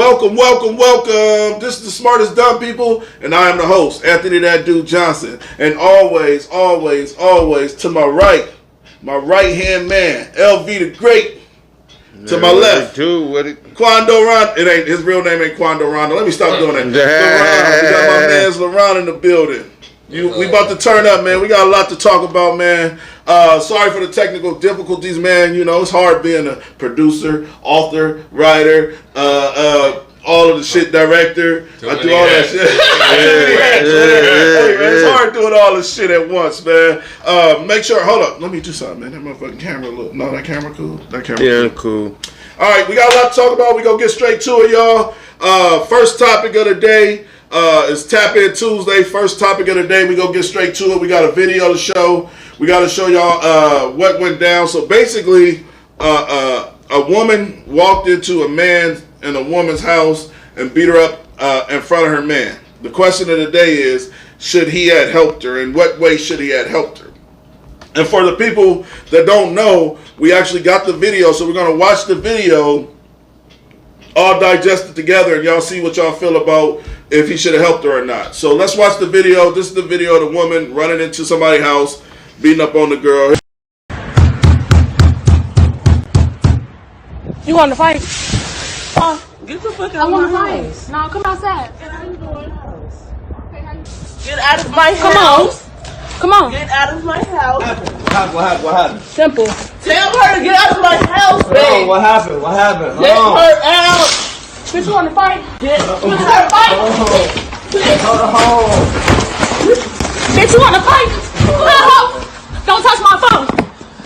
Welcome, welcome, welcome. This is the Smartest Dumb People, and I am the host, Anthony That Dude Johnson. And always, always, always to my right-hand man, LV the Great. To my left, Quando Rondo. It ain't his real name. Ain't Quando Rondo. Let me stop doing that. LeRon. We got my man's LeRon in the building. We about to turn up, man. We got a lot to talk about, man. Sorry for the technical difficulties, man. You know, it's hard being a producer, author, writer, all of the shit, director. I do all that shit. Hey, man, it's hard doing all this shit at once, man. Make sure, hold up. Let me do something, man. That motherfucking camera look. No, that camera cool. That camera cool. All right, we got a lot to talk about. We gonna get straight to it, y'all. First topic of the day. It's Tap In Tuesday. First topic of the day. We gonna get straight to it. We got a video to show. We got to show y'all what went down. So basically, a woman walked into a man in a woman's house and beat her up in front of her man. The question of the day is, should he have helped her? In what way should he have helped her? And for the people that don't know, we actually got the video. So we're gonna watch the video, all digested together, and y'all see what y'all feel about if he should have helped her or not. So let's watch the video. This is the video of the woman running into somebody's house, beating up on the girl. You want to fight? Get the fuck out I of want my to fight. house. No, come outside. Get out of my house. Come on. Come on. Get out of my house. What happened? Simple. Tell her to get out of my house, babe. What happened? Get her out. Bitch, you want to fight? Get her fight. Bitch, you want to fight? Don't touch my phone.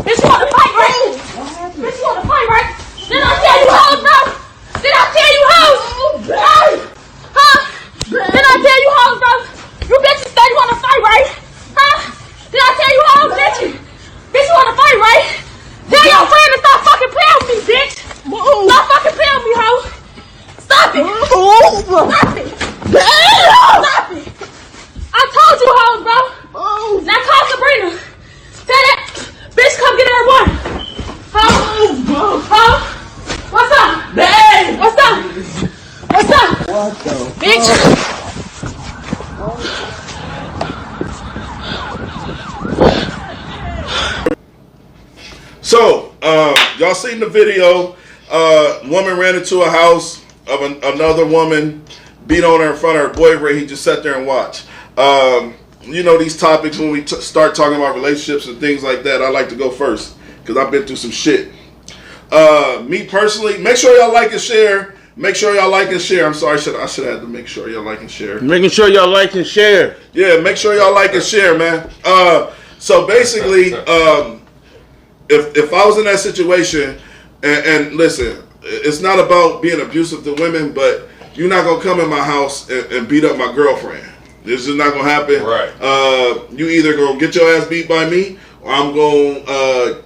Bitch, you want to fight, right? Bitch, you want to fight, right? Did I tell you hoes, bro? Did I tell you hoes? Huh? Did I tell you hoes, bro? You bitches say you want to fight, right? Huh? Did I tell you hoes, bitch? Bitch, you want to fight, right? Tell your friend to stop fucking playing with me, bitch. Stop fucking playing with me, hoe. Stop it. Stop it. Stop it. I told you hoes, bro. Now call Sabrina. Tell that bitch come get her one. Huh? What's up? Babe. What's up? What's up? What the? Bitch. So, y'all seen the video. Woman ran into a house of another woman, beat on her in front of her boyfriend. He just sat there and watched. You know, these topics, when we start talking about relationships and things like that, I like to go first because I've been through some shit. Me personally, make sure y'all like and share. Make sure y'all like and share. I'm sorry, I should have to make sure y'all like and share. Making sure y'all like and share. Yeah, make sure y'all like and share, man. So basically, if I was in that situation, and listen, it's not about being abusive to women, but you're not gonna come in my house and beat up my girlfriend. This is not gonna happen. Right. You either gonna get your ass beat by me, or I'm gonna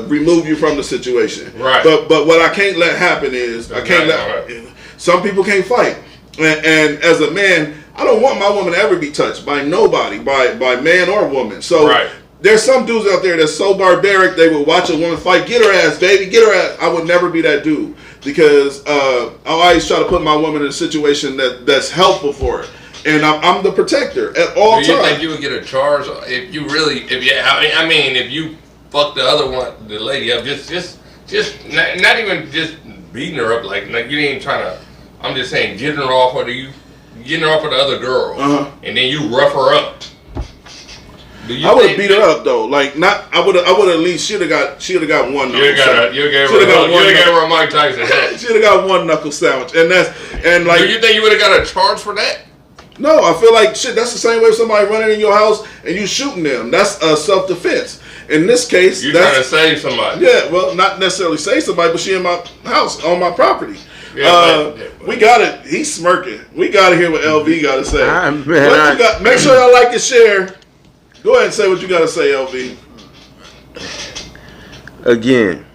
remove you from the situation. Right. But what I can't let happen is some people can't fight, and as a man, I don't want my woman to ever be touched by nobody, by man or woman. So Right. there's some dudes out there that's so barbaric they would watch a woman fight, get her ass, baby, get her ass. I would never be that dude because I always try to put my woman in a situation that's helpful for her. And I'm the protector at all times. Do you think you would get a charge if you fuck the other one, the lady up, just not even just beating her up like you ain't trying to. I'm just saying getting her off of the other girl, and then you rough her up. I would have beat her up though. Like not, I would at least she'd have got one. You gave her a Mike Tyson head. She'd have got one knuckle sandwich, and like. Do you think you would have got a charge for that? No, I feel like shit. That's the same way if somebody running in your house and you shooting them. That's self-defense. In this case, you're trying to save somebody. Yeah, well, not necessarily save somebody, but she in my house on my property. Yeah, we got it. He's smirking. We got to hear what LV got to say. Make sure y'all like and share. Go ahead and say what you got to say, LV. Again.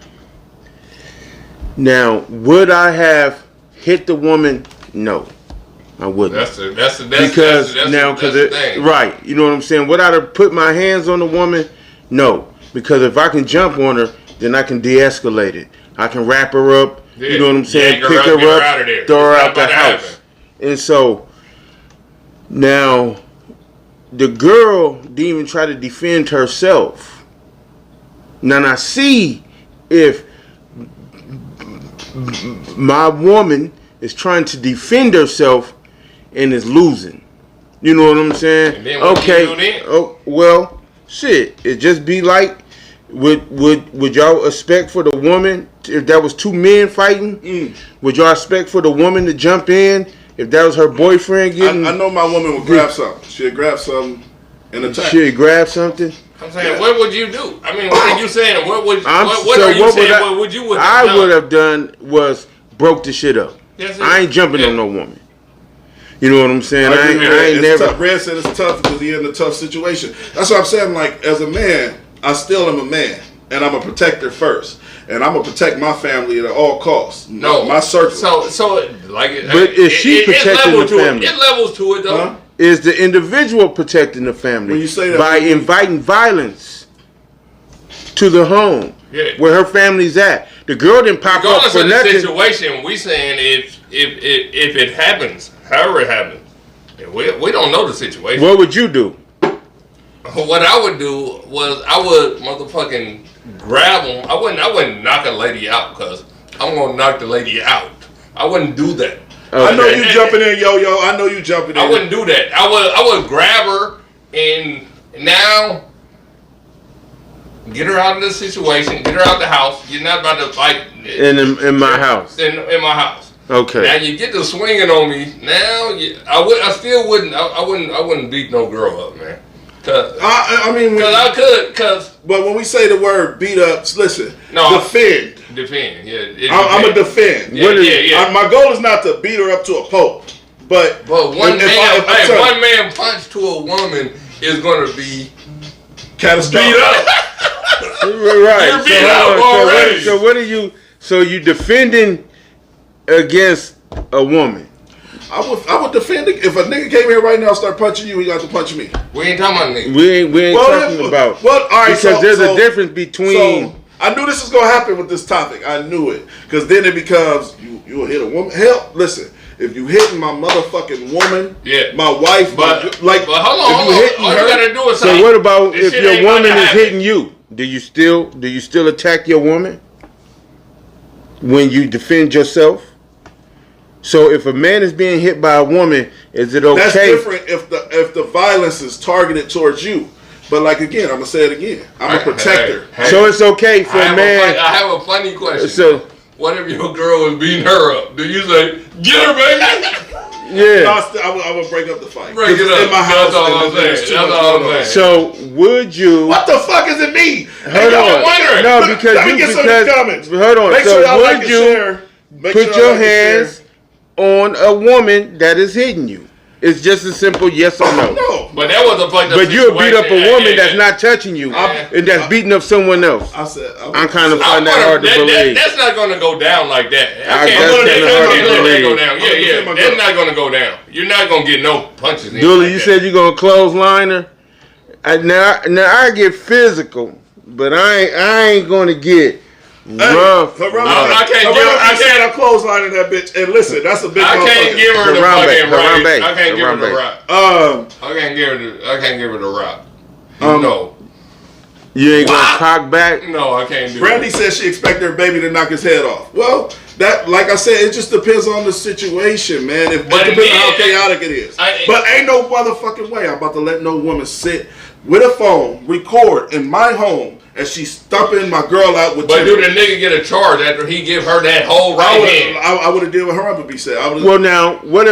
Now, would I have hit the woman? No, I wouldn't. That's the thing. Right. You know what I'm saying? Would I have put my hands on the woman? No, because if I can jump on her, then I can de-escalate it. I can wrap her up, Yeah. You know what I'm saying? Yank Pick get her up, out of there. throw her It's out not the about to house. happen. And so now the girl didn't even try to defend herself. Now I see if my woman is trying to defend herself and is losing. You know what I'm saying? And then what okay. you do then? Oh well, shit. It just be like, would y'all expect for the woman if that was two men fighting? Would y'all expect for the woman to jump in if that was her boyfriend getting? I know my woman would grab something. She'd grab something and attack. She'd grab something. I'm saying, what would you do? I mean, what are you saying? What would I'm- what so are you what saying? would I- What would you would I done? would have done was broke the shit up. Yes, I ain't jumping yeah. on no woman. You know what I'm saying? I agree with ain't that. It's never. tough. Red said it's tough because he's in a tough situation. That's what I'm saying. Like, as a man, I still am a man, and I'm a protector first, and I'm gonna protect my family at all costs. No, my circle. So like, But is she protecting it's level the to family? It levels to it though. Huh? Is the individual protecting the family When you say that, by inviting violence to the home Yeah. where her family's at? The girl didn't pop up Regardless for of the nothing. situation, we saying if it happens, however it happens, we don't know the situation. What would you do? What I would do was I would motherfucking grab them. I wouldn't knock a lady out because I'm gonna knock the lady out. I wouldn't do that. I know Okay. you jumping in, yo. I know you jumping in. I wouldn't do that. I would grab her and now get her out of the situation, get her out the house. You're not about to fight In my house. in my house. Okay. Now you get to swinging on me. Now I still wouldn't. I wouldn't beat no girl up, man. I mean, I could. Cause but when we say the word beat ups, listen. No, defend. defend. Yeah. I'm a defend. Yeah, yeah. My goal is not to beat her up to a pulp, but one if man punch to a woman is gonna be catastrophic. beat up. Right. You're beat up already. So what are you? So you defending against a woman? I would defend it. If a nigga came here right now and start punching you, he got to punch me. We ain't talking about niggas. We ain't talking about. Well, all right. Because there's a difference between. So I knew this was gonna happen with this topic. I knew it because then it becomes you will hit a woman. Hell, listen. If you hitting my motherfucking woman, Yeah. my wife, But hold on, if you hold on. hitting All her, you gotta do is So say, what about this if shit your ain't about woman to is happen. hitting you? Do you still attack your woman when you defend yourself? So if a man is being hit by a woman, is it okay? that's different if the violence is targeted towards you. But like again, I'm gonna say it again. I'm a protector. Hey, So it's okay for a man. I have a funny question. So What if your girl was beating her up? Do you say, get her, baby? yeah. I would break up the fight. Break it 'Cause up. it's in my house. That's all and I'm there's saying. too That's much all I'm going on. saying. So would you? What the fuck is it me? Hold I'm on. wondering. No, Let because me get some in the comments. hold on. Make So sure y'all like would and you share. Make put sure y'all your like and share. hands on a woman that is hitting you? It's just a simple yes or no. No. But that was a fucked up But you'll beat up a situation. woman that's not touching you and that's beating up someone else. I said I'm kind of I find that hard to believe. That's not going to go down like that. I can't guess let that's that hard to go believe. down. I'm gonna defend Yeah. my That's girl. not going to go down. You're not going to get no punches. in Dooley, like you that. said you're gonna clothesline her. Now I get physical, but I ain't gonna get rough. I can't give her- I can't- I'm closelining that bitch. And listen, that's a big. I can't give her the Harambe, fucking right. Harambe, I can't give her the Harambe. rock. I can't give her the rock. No. You ain't gonna What? cock back. No, I can't do Brandy it. says she expect her baby to knock his head off. Well, that, like I said, it just depends on the situation, man. It But depends on how then- chaotic it is. I- But ain't no motherfucking way I'm about to let no woman sit with a phone, record in my home, and she's stumping my girl out with. But do the children. nigga get a charge after he give her that whole right hand? I would have dealt with her up be said. I would've- Well, now what?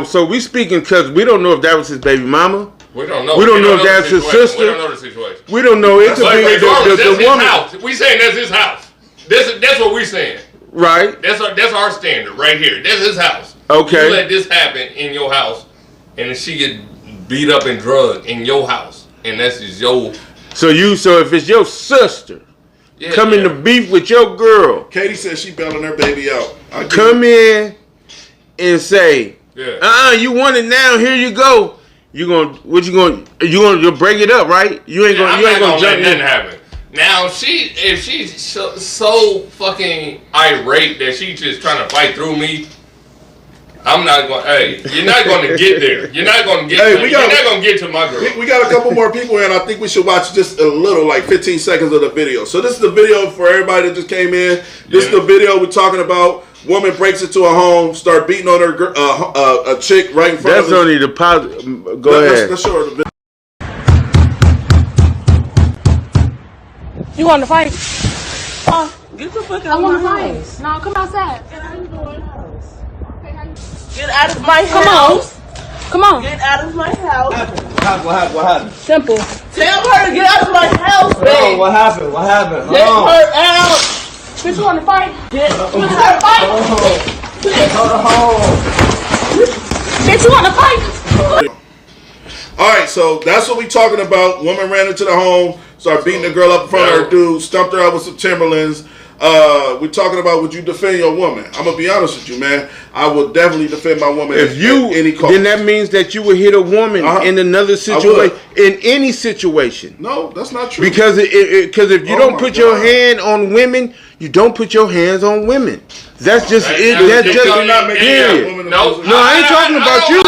So we speaking because we don't know if that was his baby mama. We don't know. We don't know if the that's his situation. sister. We don't know the situation. We don't know. It could But be regardless, that's the his woman, house. We saying that's his house. That's what we saying. right? That's our standard right here. That's his house. Okay. You let this happen in your house, and then she get beat up and drugged in your house, and that's just your So if it's your sister yeah, coming to beef with your girl, Katie says she bailing her baby out. I get come it. in and say, Yeah. you want it now? Here you go. You'll break it up, right? You ain't I'm gonna not jump let nothing in. happen. Now if she's so fucking irate that she's just trying to fight through me, I'm not going. Hey, you're not going to get there. You're not going to get. You're not going to get to my girl. We got a couple more people here, and I think we should watch just a little, like 15 seconds of the video. So this is the video for everybody that just came in. This is the video we're talking about. Woman breaks into a home, start beating on her a chick right in front of her. That's only the Go ahead. Let's show her the video. You want to fight? Get the fuck I out want of to my fight. house. No, come outside. Get out of my house. Get out of my Come house. on. Come on. Get out of my house. What happened? Simple. Tell her to get out of my house, babe. What happened? What happened? Get her out. Bitch, you want to fight? Get her out. Bitch, you want to fight? All right, so that's what we talking about. Woman ran into the home, started beating the girl up in front of her dude, stumped her out with some Timberlands. We're talking about, would you defend your woman? I'm gonna be honest with you, man. I would definitely defend my woman If you, at any cost. then that means that you would hit a woman in another situation, in any situation. No, that's not true. Because if you don't my put your God. hand on women, you don't put your hands on women. That's just it. That's just not making period. women a No, loser. No, I ain't talking about you.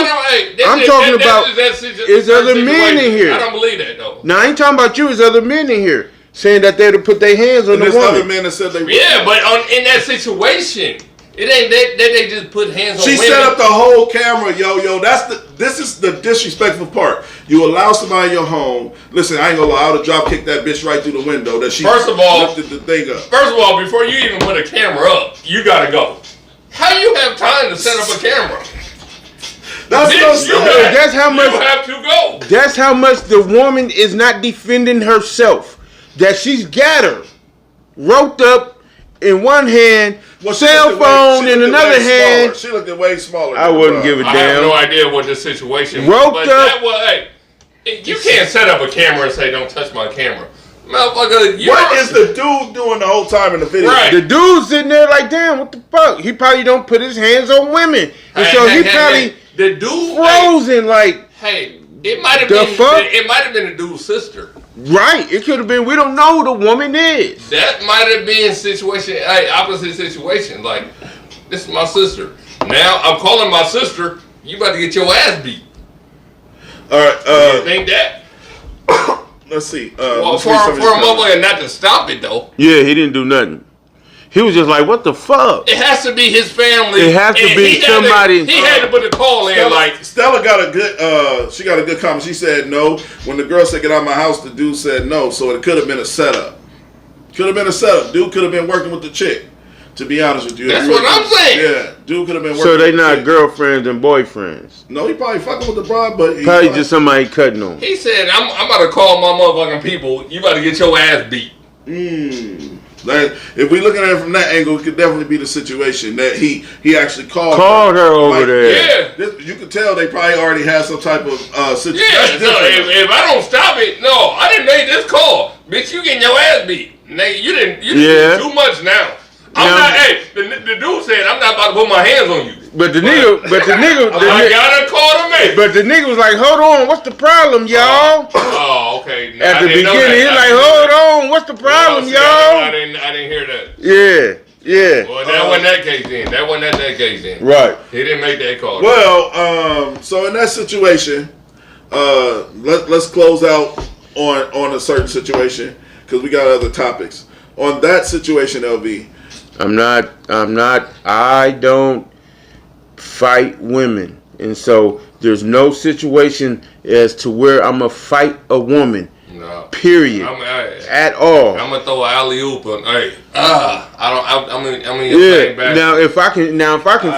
I'm talking about it's other men in here. I don't believe that though. Now I ain't talking about you. It's other men in here saying that they'd put their hands on And the there's other woman. men that said they would. Yeah, but in that situation, it ain't that they just put hands on She women. set up the whole camera, yo. This is the disrespectful part. You allow somebody in your home. Listen, I ain't gonna lie. I would have drop kicked that bitch right through the window. That she First of all- lifted the thing up. First of all, before you even put a camera up, you gotta go. How you have time to set up a camera? That's Bitch, what I'm you saying. That's how much. You have to go. That's how much the woman is not defending herself. That she's got her roped up in one hand, Well, she cell looked way- phone she in looked another way smaller. hand. She looked way smaller. I wouldn't give a I have no damn. idea what the situation Roped was. But up. that was, hey, you can't set up a camera and say, don't touch my camera. Motherfucker, What is the dude doing the whole time in the video? Right. The dude's sitting there like, damn, what the fuck? He probably don't put his hands on women, and Hey, so hey, he hey, probably hey, the dude frozen like. Hey, it might have The been fuck? it might have been the dude's sister. Right, it could have been. We don't know who the woman is. That might have been opposite situation. Like, this is my sister. Now I'm calling my sister. You about to get your ass beat. All right. You think that? Let's see. Well, let's for read a some of these comments. motherfucker not to stop it though, Yeah, he didn't do nothing. He was just like, what the fuck? it has to be his family. It has to and be he had somebody- he had to put the call in. Like, Stella got a good. She got a good comment. She said no. When the girl said get out of my house, the dude said no. So it could have been a setup. Could have been a setup. Dude could have been working with the chick. To be honest with you, That's what I'm saying. Yeah, dude could have been working. So they with the not chick. girlfriends and boyfriends. No, he probably fucking with the broad, but he Probably just somebody cutting on. he said, I'm about to call my motherfucking people. You about to get your ass beat. Like, if we looking at it from that angle, it could definitely be the situation that he actually called Called her over there. Yeah. You could tell they probably already had some type of situation. Yeah, That's so different. if I don't stop it, no, I didn't make this call. Bitch, you getting your ass beat. Nigga, you didn't Yeah. do too much now. I'm Now- not, hey, the dude said, I'm not about to put my hands on you. But the nigga, I gotta call the man. but the nigga was like, hold on, what's the problem, y'all? Oh, okay. No, At I the didn't know beginning, that. he's I like, didn't know hold that. on, what's the problem, See, y'all? I didn't hear that. Yeah. Well, that wasn't that case then. That wasn't that case then. Right. He didn't make that call. Well, so in that situation, let's close out on a certain situation because we got other topics. On that situation, LV, I don't fight women. And so there's no situation as to where I'm going to fight a woman. No. Period. At all. I'm gonna throw an alley oop and I'm gonna Yeah. back. Now if I can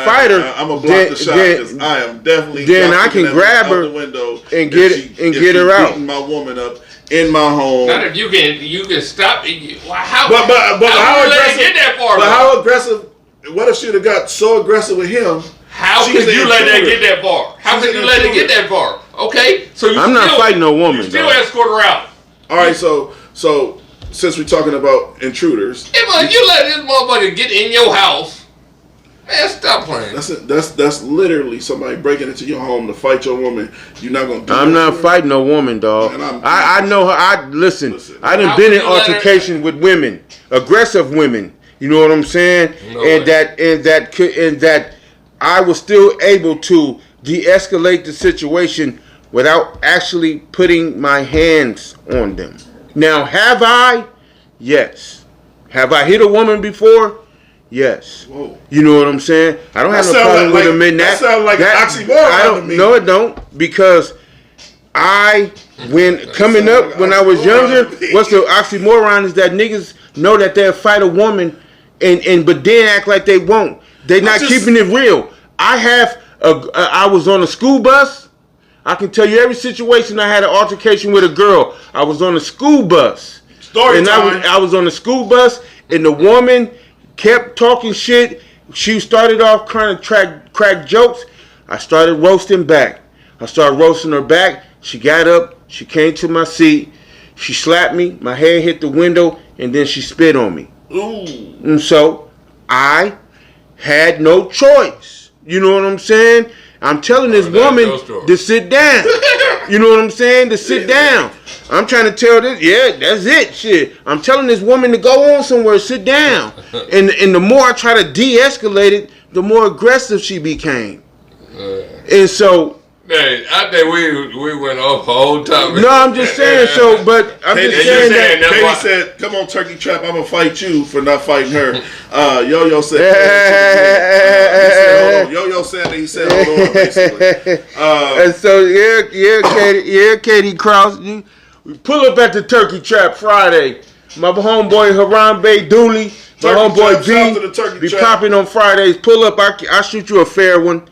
fight her, I'm gonna block the shot because I am definitely. then I can grab her out the window and if get her out. Beating my woman up in my home. Not if you can stop it. How? But how you let aggressive? it get that far? But though? how aggressive? What if she'd have got so aggressive with him? How She's could an you let that intruder. get that far? How She's could an you let it get intruder. that far? Okay, so you I'm not still- fighting no woman, You still though. escort her out. All right, so since we're talking about intruders, If you let this motherfucker get in your house, Man, stop playing. That's literally somebody breaking into your home to fight your woman. You're not gonna do I'm that not fighting no woman, dog. Man, I know her. Listen. I done How been would in you let her- altercation with women, aggressive women. You know what I'm saying? No and way. that I was still able to de-escalate the situation without actually putting my hands on them. Now, have I? Yes. Have I hit a woman before? Yes. Whoa. You know what I'm saying? I don't have no sound problem like- with them in that that. sound like an oxymoron I don't, to me. No, it don't. Because when coming sound up, like when I was oxymoron younger, to me. what's the oxymoron is that niggas know that they'll fight a woman and but then act like they won't. They not just- keeping it real. I was on a school bus. I can tell you every situation I had an altercation with a girl. I was on a school bus. Story and time. I was on the school bus and the woman kept talking shit. She started off trying to crack jokes. I started roasting back. I started roasting her back. She got up. She came to my seat. She slapped me. My head hit the window and then she spit on me. Ooh. And so I had no choice. You know what I'm saying? I'm telling this that's woman your story. to sit down. You know what I'm saying? To sit down. I'm trying to tell this. Yeah, that's it. Shit. I'm telling this woman to go on somewhere, sit down. And the more I try to de-escalate it, the more aggressive she became. And so, Hey, I think we went off the whole time. no, I'm just saying. So, but I'm Katie, just you're saying saying that. that's Katie why- said, "Come on, Turkey Trap, I'm gonna fight you for not fighting her." Yo-Yo said, Yo-Yo said that he said, "Hold on," basically. And so Katie Krause, you pull up at the Turkey Trap Friday. My homeboy Harambe Dooley, my Turkey homeboy Trap, shout out to the B, Turkey be Trap. popping on Fridays. Pull up, I shoot you a fair one.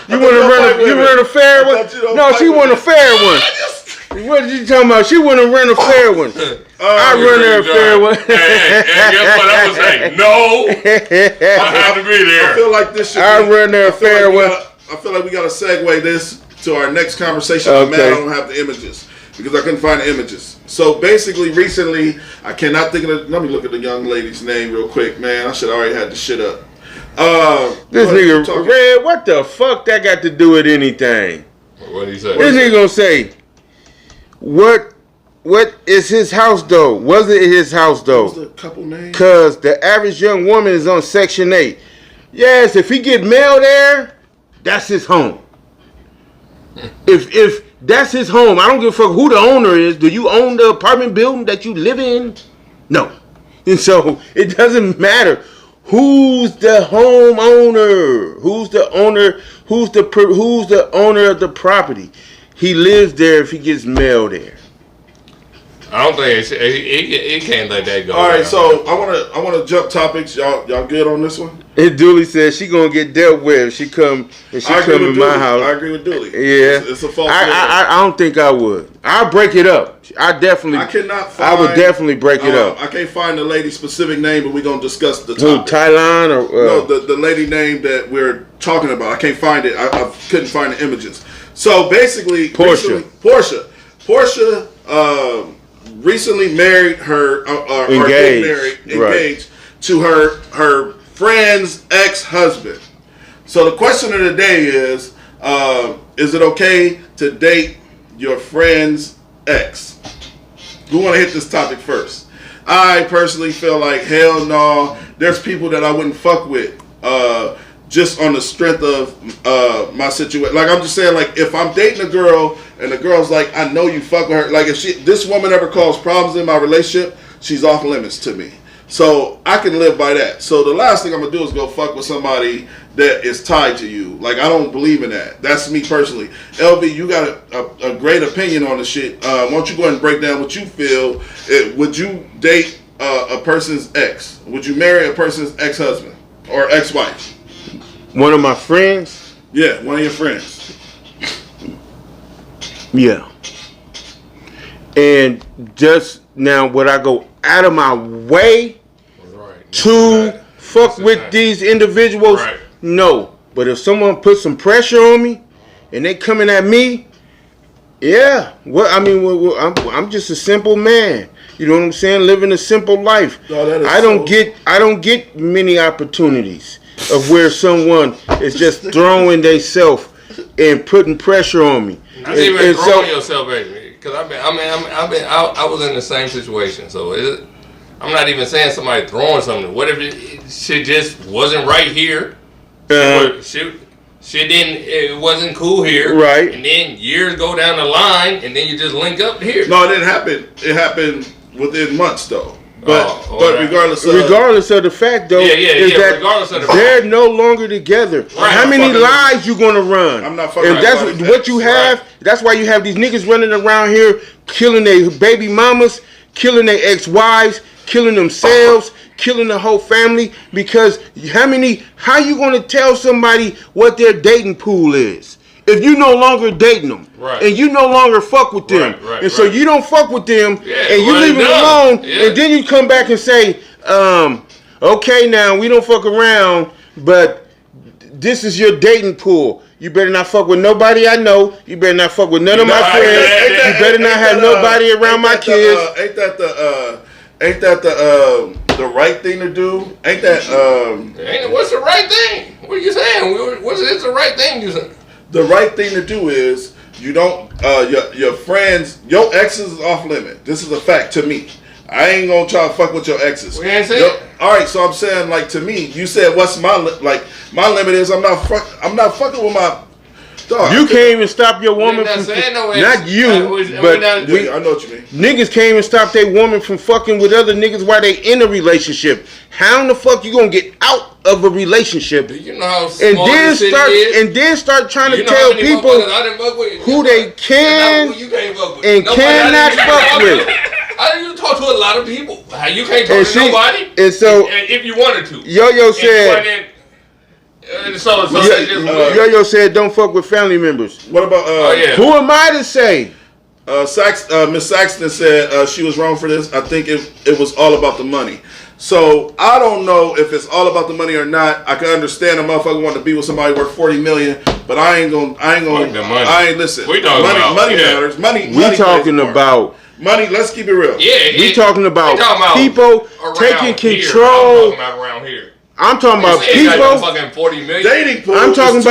You want you to don't fight run? You women. run a fair I one? thought you don't No, fight she want a women. fair one. What are you talking about? She want to run a fair one. I run her a fair one. Hey, guess what? I was like, no, I have to be I there. feel like this should. I be- run her a I feel fair like we one. gotta- I feel like we gotta segue this to our next conversation. I'm mad I Okay. don't have the images because I couldn't find the images. So basically, recently, I cannot think of the. Let me look at the young lady's name real quick, man. I should already had the shit up. This go ahead, nigga talk. Red, what the fuck that got to do with anything? What did he say? This nigga gonna say, what is his house though? Was it his house What's though? the couple name? Cause the average young woman is on Section 8. Yes, if he get mail there, that's his home. If that's his home, I don't give a fuck who the owner is. Do you own the apartment building that you live in? No. And so it doesn't matter who's the homeowner, who's the owner, who's the owner of the property. He lives there if he gets mail there. I don't think he can't let that go. All right, down. so I wanna jump topics. Y'all good on this one? And Dooley says she gonna get dealt with if she come in Dooley. my house. I agree with Dooley. Yeah, It's a false. I don't think I would. I'll break it up. I definitely. I cannot find. I would definitely break it up. I can't find the lady's specific name, but we're gonna discuss the Who, topic. Thailand or No, the lady name that we're talking about. I can't find it. I couldn't find the images. So basically, Portia. Portia recently married her, or Engaged, getting married, right. engaged to her friend's ex-husband. So the question of the day is it okay to date your friend's ex? We want to hit this topic first. I personally feel like hell no. There's people that I wouldn't fuck with just on the strength of my situation. Like I'm just saying, like if I'm dating a girl and the girl's like, I know you fuck with her. Like if this woman ever caused problems in my relationship, she's off limits to me. So I can live by that. So the last thing I'm gonna do is go fuck with somebody that is tied to you. Like I don't believe in that. That's me personally. LV, you got a great opinion on the shit. Why don't you go ahead and break down what you feel? Would you date a person's ex? Would you marry a person's ex-husband or ex-wife? one of my friends. Yeah, one of your friends. Yeah. And just now, would I go out of my way Right. to fuck That's with right. these individuals? Right. No. But if someone puts some pressure on me and they coming at me, yeah. I'm just a simple man. You know what I'm saying? Living a simple life. No, that is I don't get many opportunities. of where someone is just throwing themselves and putting pressure on me. Not even throwing yourself at me. Because I was in the same situation. So I'm not even saying somebody throwing something. What if shit just wasn't right here? It wasn't cool here. Right. And then years go down the line, and then you just link up here. No, it didn't happen. It happened within months, though. But regardless of the fact, though, regardless of the they're no longer together. Right. How many lives you gonna run? I'm not fucking. If that's what you have, right. That's why you have these niggas running around here, killing their baby mamas, killing their ex-wives, killing themselves, killing the whole family. Because how you gonna tell somebody what their dating pool is if you no longer dating them, right. and you no longer fuck with them, right, so you don't fuck with them, and you leave them alone, and then you come back and say, okay, now we don't fuck around, but this is your dating pool. You better not fuck with nobody I know. You better not fuck with none of my friends. You better not have nobody around my kids. Ain't that the right thing to do? Ain't that what's the right thing? What are you saying? What's the right thing you saying? The right thing to do is you don't your friends, your exes is off limit. This is a fact to me. I ain't gonna try to fuck with your exes. We ain't saying. All right, so I'm saying, like, to me, you said what's my limit is I'm not fucking with my dog. You can't even stop your woman not from saying no not you, but I know what you mean. niggas can't even stop their woman from fucking with other niggas while they in a relationship. How in the fuck you gonna get out of a relationship? Do you know how small this city is? And then start trying to know tell how many people motherfuckers I done fuck with? who they can you can't fuck with. and Nobody cannot fuck with. I didn't talk to a lot of people. You can't talk to nobody. And so if you wanted to. Yo said. Yo said don't fuck with family members. What about who am I to say? Miss Saxton said she was wrong for this. I think it was all about the money. So I don't know if it's all about the money or not. I can understand a motherfucker wanting to be with somebody worth $40 million, but I ain't listen. We talking about money matters. Money. We talking about money. Let's keep it real. Yeah. We talking about people taking control. Around here. I'm talking about people. Fucking 40 million. Dating pool. I'm talking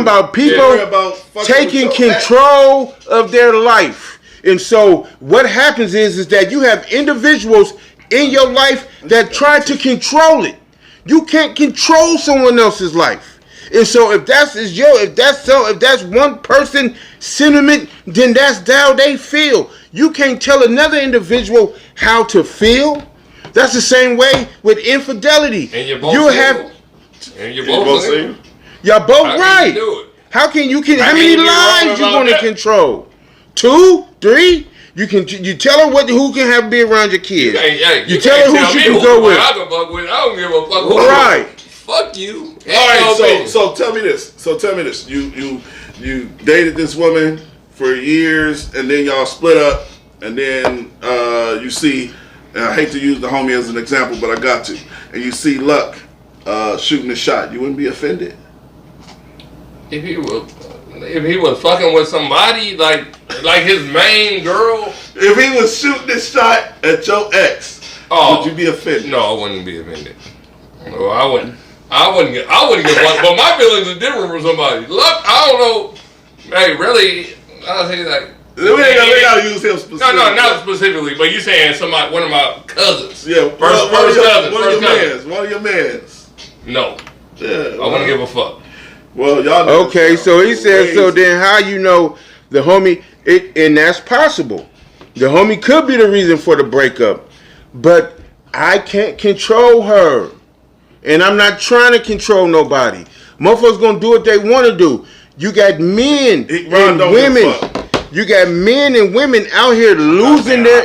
about people taking control of their life. And so what happens is that you have individuals in your life that try to control it. You can't control someone else's life. And so if that's one person sentiment, then that's how they feel. You can't tell another individual how to feel. That's the same way with infidelity. And you're both single. Y'all both How right. can you do it? How many lives you want to control? 2, 3? You tell her who can have be around your kids. You tell her who she can go with. I can fuck with. I don't give a fuck who. Right. Fuck you. All right. So tell me this. You dated this woman for years, and then y'all split up, and then you see. And I hate to use the homie as an example, but I got to. And you see Luck shooting a shot. You wouldn't be offended? If he was fucking with somebody like his main girl. If he was shooting this shot at your ex, would you be offended? No, I wouldn't be offended. No, I wouldn't give a fuck. But my feelings are different from somebody. Luck, I don't know. Hey, really, I'll say like. We gotta use him specifically. No, not specifically, but you saying one of my cousins. Yeah, first cousin. One of your mans. No. Yeah. I wouldn't give a fuck. Well, y'all know. Okay, so he said, so then how you know the homie, and that's possible. The homie could be the reason for the breakup, but I can't control her. And I'm not trying to control nobody. Motherfuckers gonna do what they want to do. You got men and women. You got men and women out here losing their.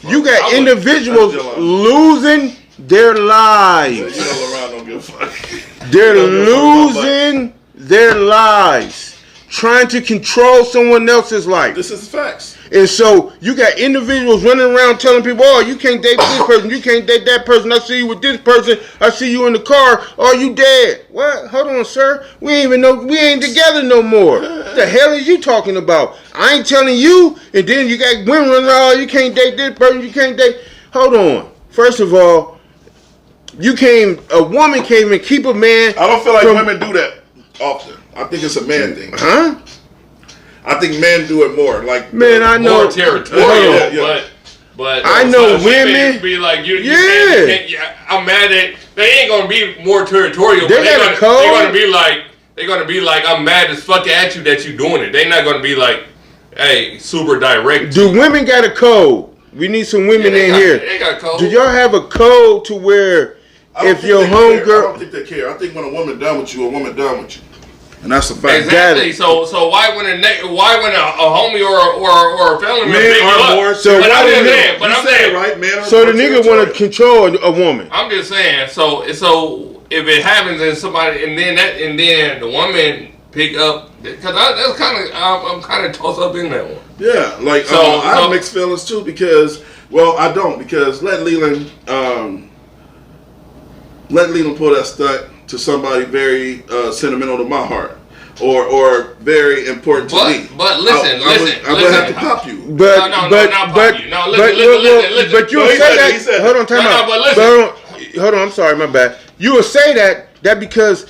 You got individuals losing their lives. You know, LeBron don't give a fuck. They're losing their lives, trying to control someone else's life. This is facts. And so you got individuals running around telling people, "Oh, you can't date this person, you can't date that person. I see you with this person. I see you in the car. Oh, you dead? What? Hold on, sir. We ain't together no more. What the hell are you talking about? I ain't telling you." And then you got women running around, "Oh, you can't date this person. You can't date." Hold on. First of all, A woman can't even keep a man. I don't feel like women do that often. I think it's a man thing. Huh? I think men do it more. Like, Man, I know. More territorial, Yeah. but I know some women- be like you Yeah. can't, I'm mad at. They ain't gonna be more territorial. They but got a code. They're gonna be like, I'm mad as fuck at you that you doing it. They're not gonna be like, hey, super direct. Do women got a code? We need some women in here. They got code. Do y'all have a code to where I don't if think your they care. I homegirl, don't think they care. I think when a woman done with you, a woman done with you, and that's a fact. Exactly. So why when a homie or a family member Men pick you are up? more. So But why I'm do saying, men- but you I'm said saying- it right, men are so more the nigga want territorial. to control a woman? I'm just saying. So if it happens and somebody and then the woman pick up, because that's kind of I'm kind of tossed up in that one. Yeah, like I have mixed feelings too because, well, I don't because let Leland pull that stunt to somebody very sentimental to my heart or very important to me. But listen, I would have to pop you. But No, but not but pop you. No, but listen. but you No, will he say said that. it, he said Hold it. on, time No, out. but listen. Hold on, I'm sorry, my bad. You will say that because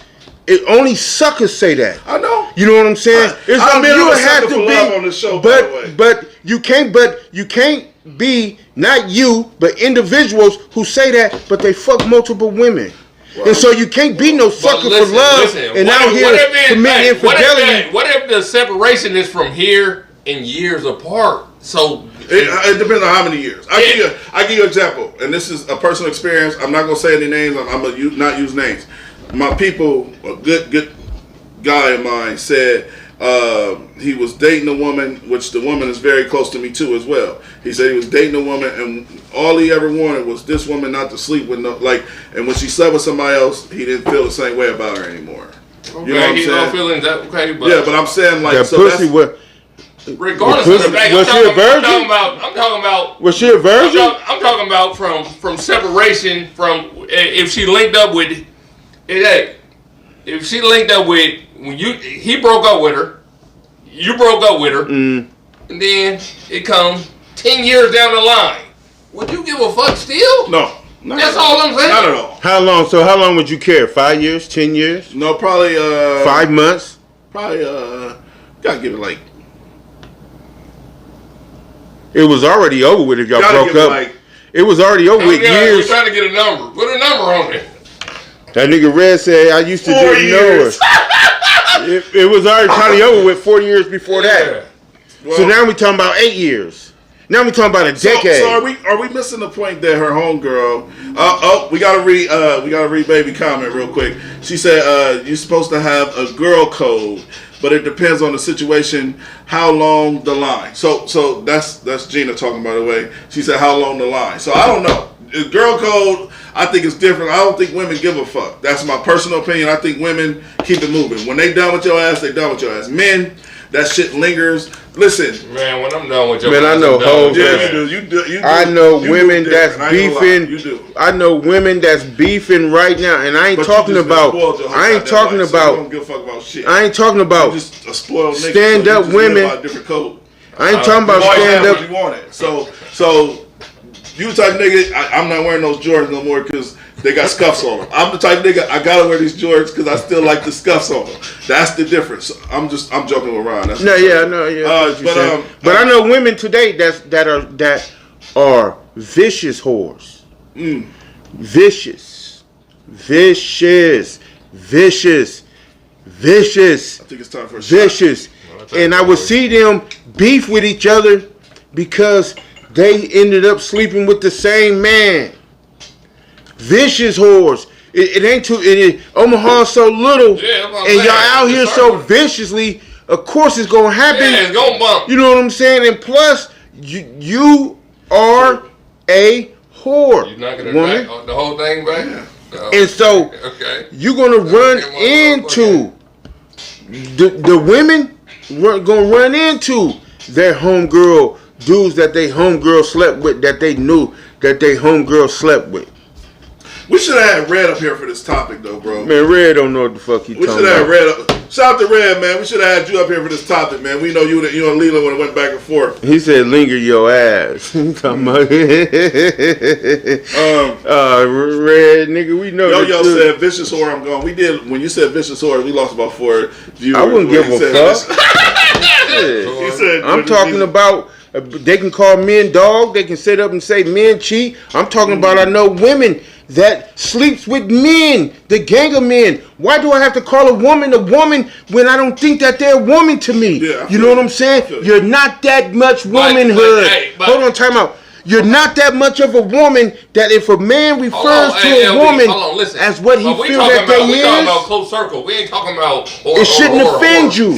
it only suckers say that. I know. You know what I'm saying? It's I like mean, you I'm a would have sucker to for be, love on this show, by the way. but you can't be not you, but individuals who say that, but they fuck multiple women. And so you can't be no sucker for love and out here committing infidelity. What if the separation is from here and years apart? So It depends on how many years. I give you an example, and this is a personal experience. I'm not gonna say any names. I'm gonna not use names. My people, a good guy of mine, said he was dating a woman, which the woman is very close to me too as well. He said he was dating a woman, and all he ever wanted was this woman not to sleep with and when she slept with somebody else, he didn't feel the same way about her anymore. okay, You know what I'm he's saying? no feelings that okay, but Yeah, but I'm saying like That so pussy that's, was regardless Was of the fact, she a virgin? I'm talking about. was she a virgin? I'm talking about from separation from if she linked up with, hey, if she linked up with he broke up with her, you broke up with her, and then it comes 10 years down the line. Would you give a fuck still? no. Not That's at all I'm saying. Not at all. How long? So how long would you care? 5 years? 10 years? No, probably 5 months? Probably gotta give it like. It was already over with if y'all Gotta broke give it up. like. It was already over with We're years. trying to get a number. Put a number on it. That nigga Red said I used to 4 didn't know her. years. It was already probably over with 4 years before that. Yeah. So now we talking about 8 years. Now we talking about a decade. So are we missing the point that her homegirl? We gotta read baby comment real quick. She said you're supposed to have a girl code, but it depends on the situation, how long the line. So that's Gina talking, by the way. She said how long the line. So I don't know. Girl code, I think it's different. I don't think women give a fuck. That's my personal opinion. I think women keep it moving. When they done with your ass, they done with your ass. Men, that shit lingers. Listen, Man, when I'm done with your Man, I ass, know I'm done hoes with your yeah, ass. you do. I know you women move that's different. I ain't gonna lie. beefing. You do. I know women that's beefing right now, and I ain't But you talking just been about. spoiled your whole I ain't goddamn talking life, so you about. don't give a fuck about shit. I ain't talking You about. just a spoiled nigga. Stand so you up just live women. by a different code. I ain't talking about You always stand had up. what you wanted. So you the type of nigga. I'm not wearing those Jordans no more because they got scuffs on them. I'm the type of nigga. I gotta wear these Jordans because I still like the scuffs on them. That's the difference. I'm joking with Ron. That's No, yeah, no, yeah. that's what you said. but I know women today that are vicious whores. Vicious. I think it's time for a shot. Vicious. And I would see them beef with each other because they ended up sleeping with the same man. Vicious whores. It ain't too. Omaha's so little, Yeah, that's what I'm and saying. y'all out here It's so hard. viciously. Of course, it's gonna happen. Yeah, it's gonna bump. You know what I'm saying? And plus, you are a whore, You're not gonna woman. back the whole thing back. No. And so Okay. you're gonna run into the women gonna run into their homegirl dudes that they homegirl slept with, that they knew that they homegirl slept with. We should have had Red up here for this topic, though, bro. Man, Red don't know what the fuck he We talking should have about. had Red up. Shout out to Red, man. We should have had you up here for this topic, man. We know you and Leland when it went back and forth. He said, "Linger your ass." He talking about Red nigga. We know. Yo said vicious whore. I'm going. We did when you said vicious whore. We lost about 4 viewers. I wouldn't give He a said fuck. He said, I'm talking about. They can call men dog. They can sit up and say men cheat. I'm talking about. I know women that sleeps with men, the gang of men. Why do I have to call a woman when I don't think that they're a woman to me? Yeah, you know what I'm saying? You're not that much womanhood. Hold on, time out. You're not that much of a woman that if a man refers to a woman as what he feels that they We talking is, about close circle. We ain't talking about it shouldn't offend you.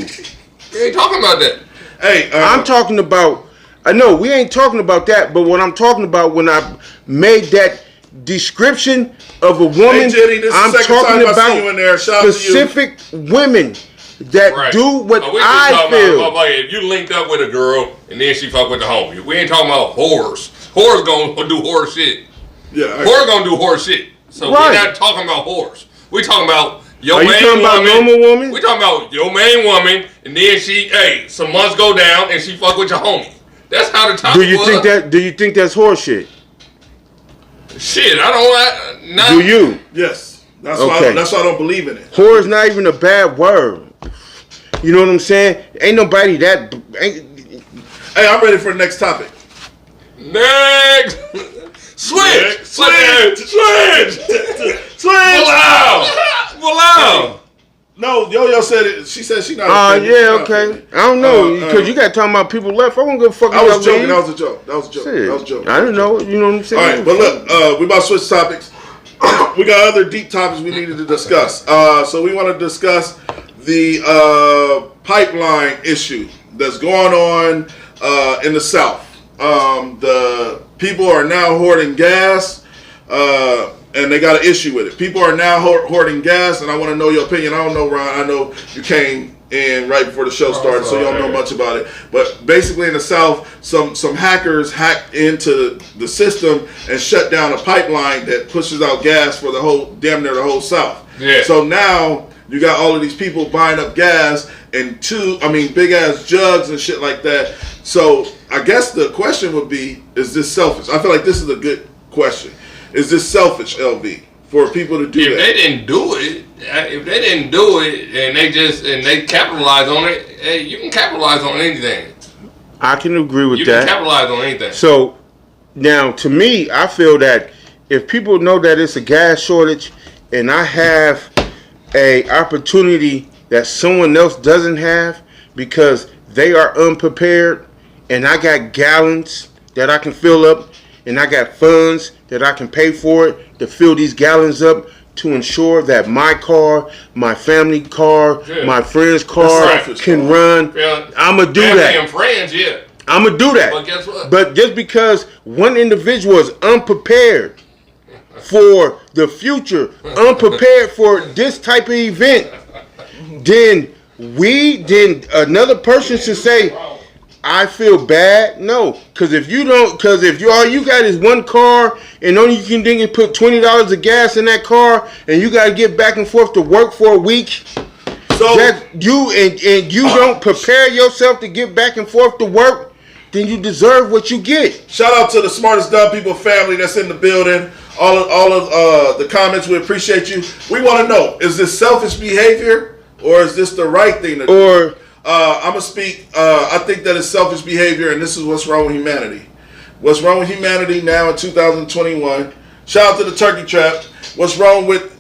We ain't talking about that. Hey, I'm talking about. I know we ain't talking about that, but what I'm talking about when I made that description of a woman, Jenny, this is I'm the second talking time I see you in there. about Shout out to you. specific women that Right. do what We just I talking feel. about if you linked up with a girl and then she fuck with the homie. We ain't talking about whores. Whores gonna do whore shit. Yeah, Whore gonna do whore shit. So Right. we're not talking about whores. We talking about your Are you main talking about woman. normal woman? We talking about your main woman, and then some months go down and she fuck with your homie. That's how the topic Do you was. think that? Do you think that's horseshit? Shit, I don't. Not, Do you? yes. That's Okay. why I don't believe in it. Whore is not even a bad word. You know what I'm saying? Ain't nobody that. Ain't, Hey, I'm ready for the next topic. Next. Switch. Switch. Wow. No, Yo said it. She said she not. offended. yeah, She not okay. offended. I don't know because you got talking about people left. I won't give a fuck. I was about joking. leave. That was a joke. That was a joke. Shit. That was a joke. I don't know. You know what I'm saying? All right, but look, we about to switch topics. We got other deep topics we needed to discuss. So we want to discuss the pipeline issue that's going on in the South. The people are now hoarding gas, and they got an issue with it. People are now hoarding gas, and I want to know your opinion. I don't know, Ron. I know you came in right before the show started, so you don't know much about it. But basically, in the South, some hackers hacked into the system and shut down a pipeline that pushes out gas for damn near the whole South. Yeah. So now you got all of these people buying up gas and big ass jugs and shit like that. So I guess the question would be, is this selfish? I feel like this is a good question. Is this selfish, LV, for people to do If that? they didn't do it, and they capitalize on it, hey, you can capitalize on anything. I can agree with You that. can capitalize on anything. So now, to me, I feel that if people know that it's a gas shortage, and I have a opportunity that someone else doesn't have because they are unprepared, and I got gallons that I can fill up, and I got funds that I can pay for it to fill these gallons up to ensure that my car, my family car, my friend's car That's can selfish, run. Yeah. I'm going to do Family that. and friends, yeah. I'm going to do that. But guess what? But just because one individual is unprepared for the future, unprepared for this type of event, then another person should say, I feel bad. No, because if you all you got is one car and only you can put $20 of gas in that car and you got to get back and forth to work for a week, So that you don't prepare yourself to get back and forth to work, then you deserve what you get. shout out to the Smartest Dumb People family that's in the building. All of the comments, we appreciate you. We want to know, is this selfish behavior or is this the right thing to do? Or I'm going to speak, I think that it's selfish behavior, and this is what's wrong with humanity. What's wrong with humanity now in 2021? Shout out to the Turkey Trap. What's wrong with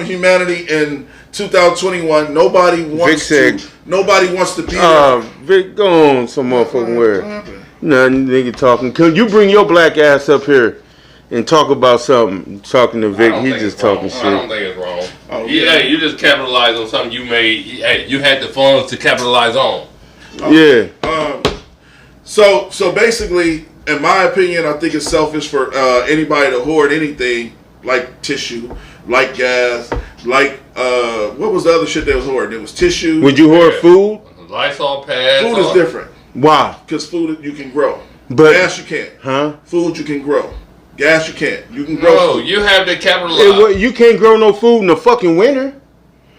humanity in 2021? Nobody wants to be there. Vic, go on some motherfucking word. Nothing, nigga talking. Can you bring your black ass up here and talk about something? Talking to Vic, he's just talking shit. I don't think it's wrong. Oh, Yeah, you just capitalize on something you made. Hey, you had the funds to capitalize on. Yeah. So basically, in my opinion, I think it's selfish for anybody to hoard anything like tissue, like gas, like what was the other shit that was hoarding? It was tissue. Would you hoard food? Lysol pads. Food is different Why? because food you can grow. But Gas you can't. huh? Food you can grow. Gas you can't. You can grow No, food. you have to capitalize. You can't grow no food in the fucking winter.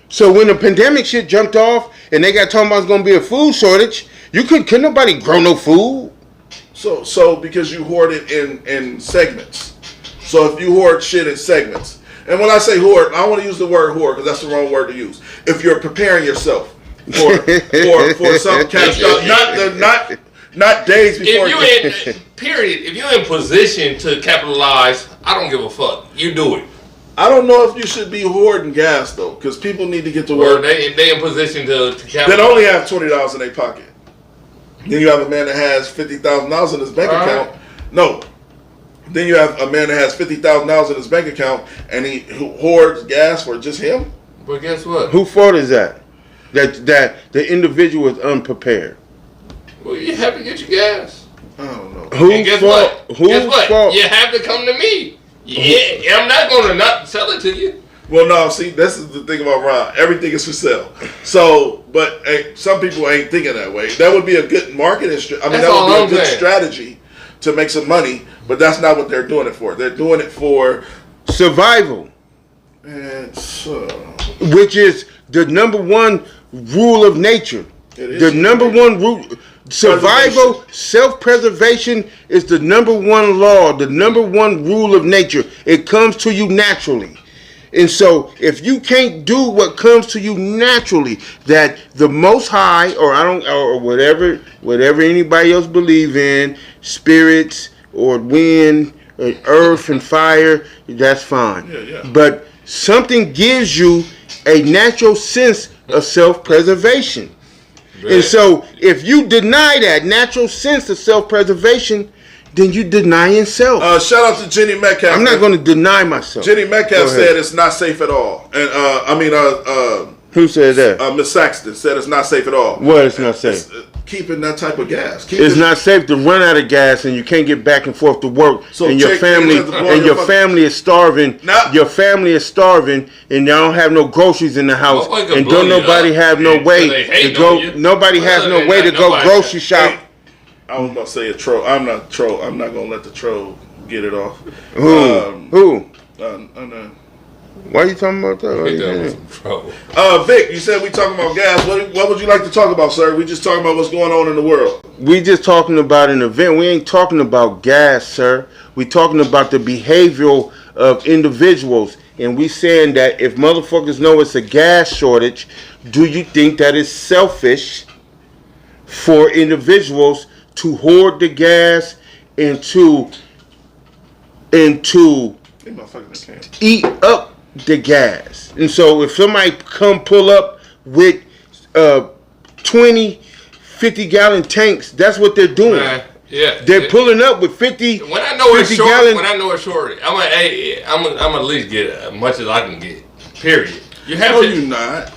So when the pandemic shit jumped off and they got talking about it's gonna be a food shortage, couldn't nobody grow no food. So because you hoard it in segments. So if you hoard shit in segments, and when I say hoard, I don't want to use the word hoard because that's the wrong word to use. If you're preparing yourself for some catastrophe, not days before. If you in period, if you're in position to capitalize, I don't give a fuck. You do it. I don't know if you should be hoarding gas though, because people need to get to Or work. they in position to capitalize. They only have $20 in their pocket. Then you have a man that has $50,000 in his bank account. No. Then you have a man that has $50,000 in his bank account, and he hoards gas for just him. But guess what? Whose fault is that? That the individual is unprepared. Well, you have to get your gas. I don't know. And Whose guess fault? what? Whose Guess what? fault? You have to come to me. Yeah, I'm not going to not sell it to you. Well, no. See, this is the thing about Ron. Everything is for sale. So, but some people ain't thinking that way. That would be a good marketing. That That's all would I'm be a good saying. strategy to make some money. But that's not what they're doing it for. They're doing it for. Survival, And which is the number one rule of nature. It is. The number one rule. Survival, self-preservation is the number one law, the number one rule of nature. It comes to you naturally. And so if you can't do what comes to you naturally, that the Most High or whatever anybody else believe in, spirits or wind, or earth and fire, that's fine. Yeah. But something gives you a natural sense of self-preservation. And so, if you deny that natural sense of self-preservation, then you denying self. shout out to Jenny Metcalf. I'm not going to deny myself. Jenny Go Metcalf ahead. said it's not safe at all, and Who said that? Miss Saxton said it's not safe at all. What? It's not safe. Keeping that type of gas. It's not safe to run out of gas and you can't get back and forth to work. So And your Jake, family you have to blow and your your family is starving. Nah. Your family is starving, and y'all don't have no groceries in the house, Motherfucker can and blow don't you nobody up. have no Yeah, way so they to hate go. on you. Nobody has Other no than way that, to go nobody- grocery shop. I was about to say a troll. I'm not a troll. I'm not gonna let the troll get it off. Who? No. Why are you talking about that? Get done with some trouble. Vic, you said we talking about gas. What would you like to talk about, sir? We just talking about what's going on in the world. We just talking about an event. We ain't talking about gas, sir. We talking about the behavioral of individuals. And we saying that if motherfuckers know it's a gas shortage, do you think that it's selfish for individuals to hoard the gas and to Hey, motherfucker, I can't. eat up the gas? And so if somebody come pull up with 20, 50-gallon tanks, that's what they're doing. Man, yeah. They're pulling up with 50, When I know it's 50 short, gallon. when I know it's short, I'm at least get as much as I can get. Period. You have No, to. you not.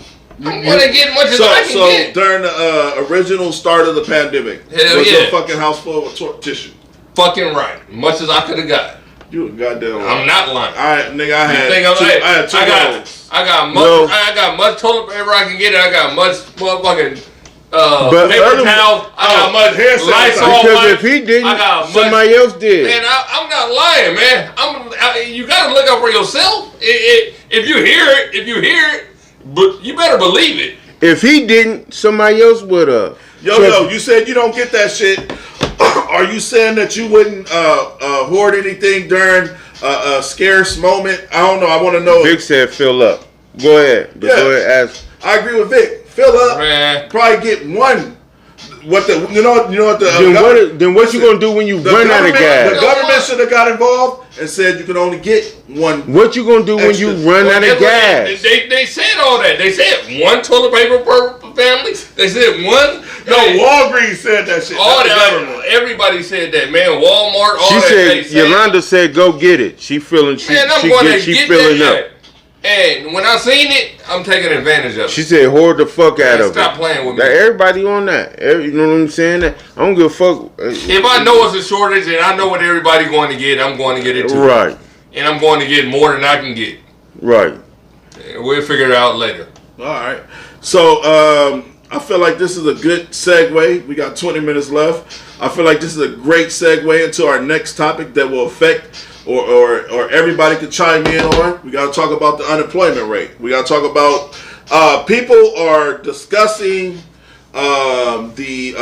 I'm gonna get as much as I can So get. during the original start of the pandemic, Hell was yeah. your fucking house full of tissue? Fucking right. Much as I could have got. You a goddamn. I'm not lying. I had Think I'm two. like, I had two rolls. I got No. much. I got much toilet paper I can get. I got much motherfucking But paper other- towels. I got much hand Lysol sanitizer. Because wipes. if he didn't, I got much- somebody else did. Man, I'm not lying, man. You gotta look out for yourself. If you hear it, but you better believe it. If he didn't, somebody else would have. Yo, you said you don't get that shit. Are you saying that you wouldn't hoard anything during a scarce moment? I don't know. I want to know. Vic said fill up. Go ahead. But Yeah. Go ahead, ask. I agree with Vic. Fill up. Man. Probably get one. What the you know what the Then what you gonna do when you the run out of government- gas? The government should have got involved and said you can only get one. What you gonna do when you Extra. run out Well, of gas? They said all that. They said one toilet paper per family. They said one. No, Walgreens said that shit. All Not the that. government. Everybody said that, man. Walmart. All She that. said, they Yolanda said, go get it. She feeling, she Man, I'm going to get filling that. up. And when I seen it, I'm taking advantage of it. She said, hoard the fuck out of it. Stop playing with me. Like, everybody on that. You know what I'm saying? That I don't give a fuck. If I know it's a shortage and I know what everybody's going to get, I'm going to get it too. Right, And I'm going to get more than I can get. right. And we'll figure it out later. All right. So I feel like this is a good segue. We got 20 minutes left. I feel like this is a great segue into our next topic that will affect or everybody could chime in on. We got to talk about the unemployment rate. We got to talk about people are discussing the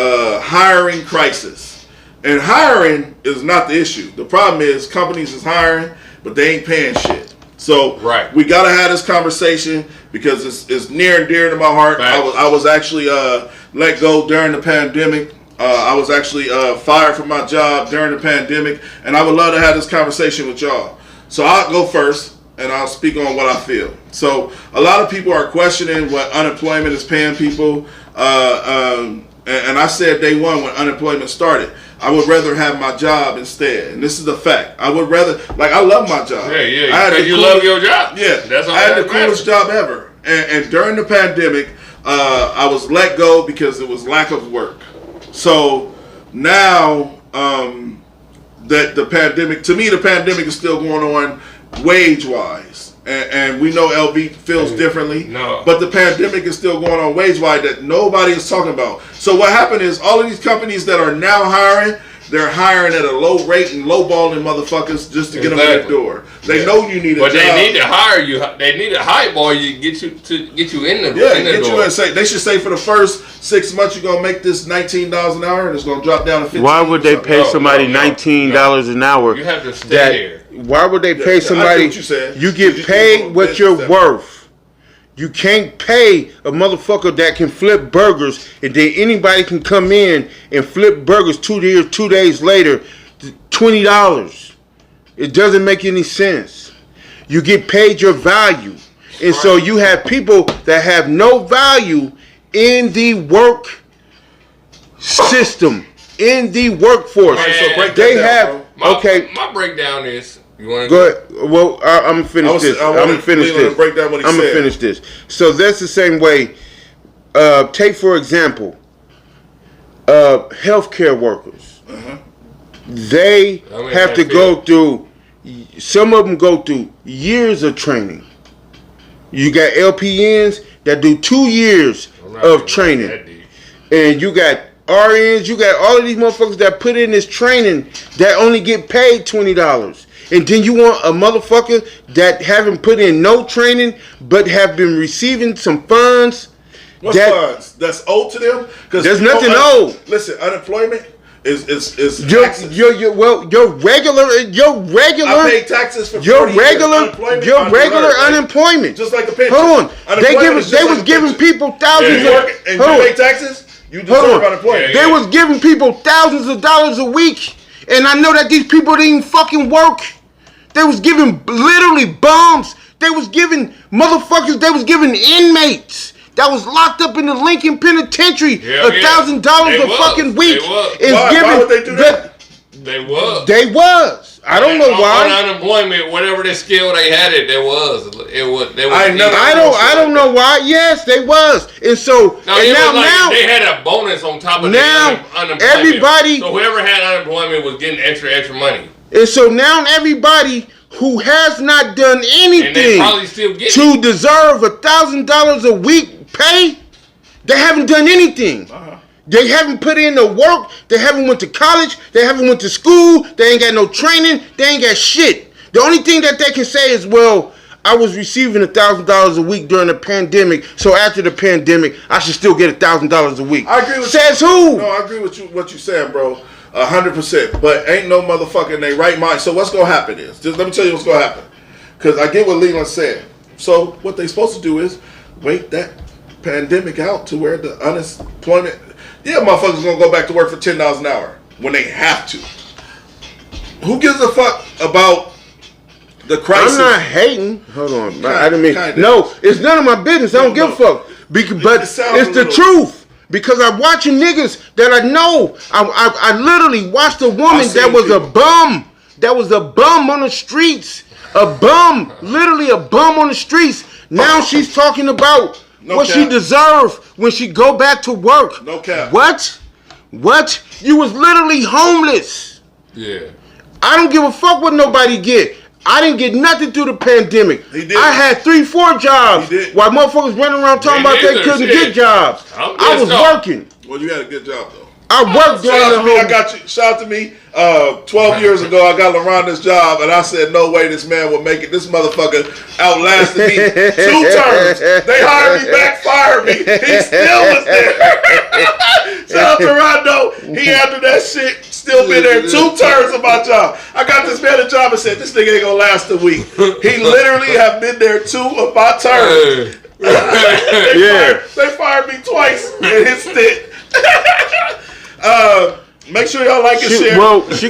hiring crisis. And hiring is not the issue. The problem is companies is hiring, but they ain't paying shit. So we got to have this conversation because it's near and dear to my heart. I was actually let go during the pandemic. I was actually fired from my job during the pandemic, and I would love to have this conversation with y'all. So I'll go first, and I'll speak on what I feel. So a lot of people are questioning what unemployment is paying people, and I said day one when unemployment started, I would rather have my job instead, and this is a fact. I would rather, like, I love my job. Yeah, you love your job. Yeah, I had the coolest job ever, and during the pandemic, I was let go because it was lack of work. So now that the pandemic, to me, the pandemic is still going on wage-wise. And we know LV feels differently. No. But the pandemic is still going on wage-wise that nobody is talking about. So what happened is all of these companies that are now hiring, they're hiring at a low rate and lowballing motherfuckers just to get them in the door. They know you need a job. But they need to hire you. They need to highball you to get you in the door. Yeah, get you in. Say they should say for the first 6 months you're gonna make this $19 an hour and it's gonna drop down to $15. Why would they pay somebody $19 an hour? You have to stay there. Why would they pay somebody? You get paid what you're worth. You can't pay a motherfucker that can flip burgers and then anybody can come in and flip burgers 2 days later, $20. It doesn't make any sense. You get paid your value. And so you have people that have no value in the work system, in the workforce. So break they that have down, bro. My breakdown is. You want to go ahead. Well, I'm gonna finish this. I'm gonna finish this. Break down what he I'm gonna said. finish this. So that's the same way. Take for example, healthcare workers. They have to go through. Some of them go through years of training. You got LPNs that do 2 years of training, and you got RNs. You got all of these motherfuckers that put in this training that only get paid $20. And then you want a motherfucker that haven't put in no training but have been receiving some funds. What's funds? That's owed to them? Because there's nothing owed. Listen, unemployment is your taxes. your regular. I pay taxes for your 40 regular unemployment. Just like a pension. Hold on, they was giving people thousands. And you pay taxes. You deserve unemployment. They was giving people thousands of dollars a week, and I know that these people didn't even fucking work. They was giving literally bums. They was giving motherfuckers. They was giving inmates that was locked up in the Lincoln Penitentiary $1,000 a fucking week. Why would they do that? They was. They was. I don't know why. On unemployment, whatever the skill they had, I don't know why. Yes, they was. And so now they had a bonus on top of unemployment. Everybody. So whoever had unemployment was getting extra money. And so now everybody who has not done anything to deserve $1,000 a week pay, they haven't done anything. They haven't put in the work. They haven't went to college. They haven't went to school. They ain't got no training. They ain't got shit. The only thing that they can say is, well, I was receiving $1,000 a week during the pandemic, so after the pandemic, I should still get $1,000 a week. I agree with Says who? No, I agree with you. What you saying, bro? 100%. But ain't no motherfucker in their right mind. So what's gonna happen is, just let me tell you what's gonna happen. Because I get what Leland said. So what they supposed to do is wait that pandemic out to where the unemployment. Yeah, motherfuckers gonna go back to work for $10 an hour when they have to. Who gives a fuck about the crisis? I'm not hating. Hold on, I didn't mean. No, it's none of my business. I don't give a fuck. But it's the truth. Because I'm watching niggas that I know. I literally watched a woman that was a bum. That was a bum on the streets. A bum. Literally a bum on the streets. Now she's talking about what she deserved when she go back to work. No cap. What? You was literally homeless. Yeah. I don't give a fuck what nobody get. I didn't get nothing through the pandemic. I had 3-4 jobs. While motherfuckers running around talking about they couldn't get jobs. I was working. Well, you had a good job though. I worked during Shout the out to me. I whole. got you. Shout out to me. 12 years ago, I got LaRonda's job, and I said, "No way, this man will make it." This motherfucker outlasted me 2 terms. They hired me back, fired me. He still was there. Shout out to Rondo. He after that shit, still been there 2 terms of my job. I got this man a job and said, "This nigga ain't gonna last a week." He literally have been there 2 of my terms. They fired me twice in his stint. Make sure y'all like and share. Well, she